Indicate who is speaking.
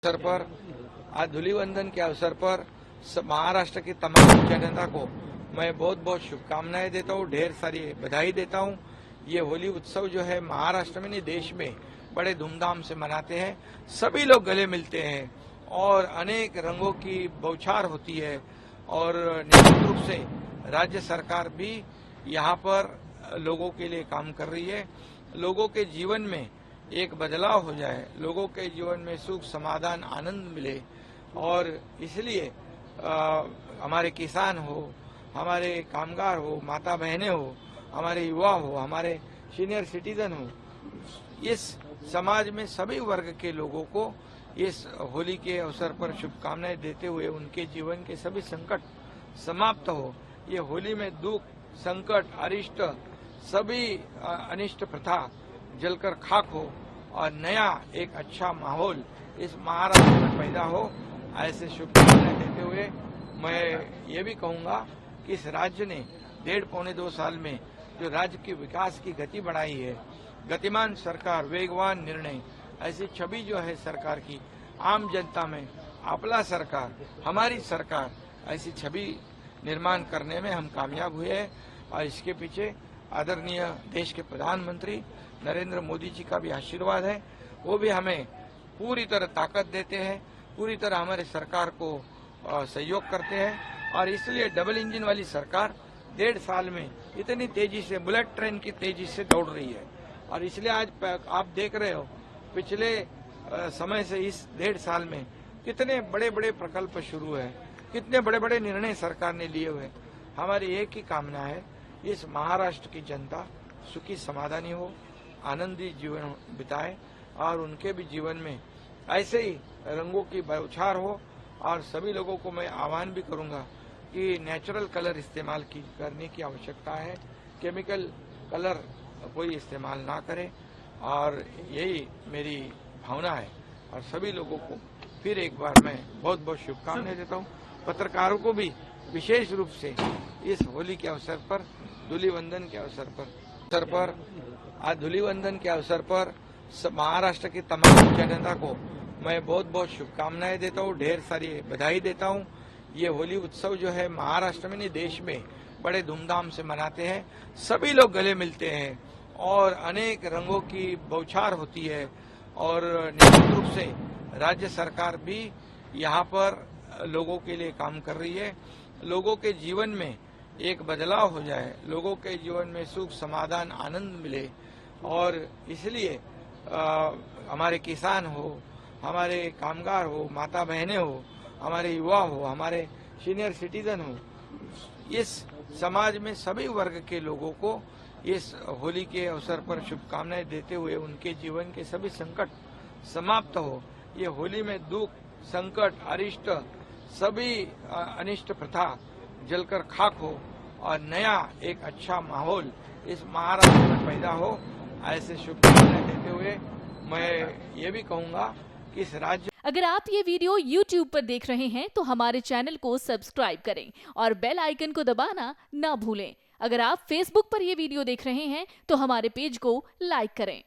Speaker 1: अवसर पर आज धूलिवंदन के अवसर पर महाराष्ट्र की तमाम जनता को मैं बहुत बहुत शुभकामनाएं देता हूं, ढेर सारी बधाई देता हूं। ये होली उत्सव जो है महाराष्ट्र में नहीं देश में बड़े धूमधाम से मनाते हैं। सभी लोग गले मिलते हैं और अनेक रंगों की बौछार होती है और निश्चित रूप से राज्य सरकार भी यहाँ पर लोगों के लिए काम कर रही है। लोगों के जीवन में एक बदलाव हो जाए, लोगों के जीवन में सुख समाधान आनंद मिले और इसलिए हमारे किसान हो, हमारे कामगार हो, माता बहनें हो, हमारे युवा हो, हमारे सीनियर सिटीजन हो, इस समाज में सभी वर्ग के लोगों को इस होली के अवसर पर शुभकामनाएं देते हुए उनके जीवन के सभी संकट समाप्त हो। ये होली में दुख, संकट, अरिष्ट सभी अनिष्ट प्रथा जलकर खाक हो और नया एक अच्छा माहौल इस महाराष्ट्र में पैदा हो, ऐसे शुभकामनाएं देते हुए मैं ये भी कहूंगा कि इस राज्य ने 1.5-2 साल में जो राज्य की विकास की गति बढ़ाई है, गतिमान सरकार, वेगवान निर्णय, ऐसी छवि जो है सरकार की आम जनता में, आपला सरकार, हमारी सरकार, ऐसी छवि निर्माण करने में हम कामयाब हुए हैं और इसके पीछे आदरणीय देश के प्रधानमंत्री नरेंद्र मोदी जी का भी आशीर्वाद है। वो भी हमें पूरी तरह ताकत देते हैं, पूरी तरह हमारे सरकार को सहयोग करते हैं और इसलिए डबल इंजन वाली सरकार 1.5 साल में इतनी तेजी से, बुलेट ट्रेन की तेजी से दौड़ रही है और इसलिए आज आप देख रहे हो पिछले समय से इस 1.5 साल में कितने बड़े बड़े प्रकल्प शुरू है, कितने बड़े बड़े निर्णय सरकार ने लिए हुए। हमारी एक ही कामना है, इस महाराष्ट्र की जनता सुखी समाधानी हो, आनंदी जीवन बिताए और उनके भी जीवन में ऐसे ही रंगों की बौछार हो। और सभी लोगों को मैं आह्वान भी करूंगा कि नेचुरल कलर इस्तेमाल करने की आवश्यकता है, केमिकल कलर कोई इस्तेमाल ना करे और यही मेरी भावना है। और सभी लोगों को फिर एक बार मैं बहुत बहुत शुभकामनाएं देता हूं। पत्रकारों को भी विशेष रूप से इस होली के अवसर पर, धूलिवंदन के अवसर पर आज धूलिवंदन के अवसर पर महाराष्ट्र की तमाम जनता को मैं बहुत बहुत शुभकामनाएं देता हूं, ढेर सारी बधाई देता हूं। ये होली उत्सव जो है महाराष्ट्र में नहीं देश में बड़े धूमधाम से मनाते हैं। सभी लोग गले मिलते हैं और अनेक रंगों की बौछार होती है और निश्चित रूप से राज्य सरकार भी यहाँ पर लोगों के लिए काम कर रही है। लोगों के जीवन में एक बदलाव हो जाए, लोगों के जीवन में सुख समाधान आनंद मिले और इसलिए हमारे किसान हो, हमारे कामगार हो, माता बहनें हो, हमारे युवा हो, हमारे सीनियर सिटीजन हो, इस समाज में सभी वर्ग के लोगों को इस होली के अवसर पर शुभकामनाएं देते हुए उनके जीवन के सभी संकट समाप्त हो। ये होली में दुख, संकट, अरिष्ट सभी अनिष्ट प्रथा जलकर खाक हो और नया एक अच्छा माहौल इस महाराष्ट्र में पैदा हो, ऐसे शुभकामनाएं देते हुए मैं ये भी कहूंगा कि इस राज्य।
Speaker 2: अगर आप ये वीडियो YouTube पर देख रहे हैं तो हमारे चैनल को सब्सक्राइब करें और बेल आइकन को दबाना ना भूलें। अगर आप Facebook पर ये वीडियो देख रहे हैं तो हमारे पेज को लाइक करें।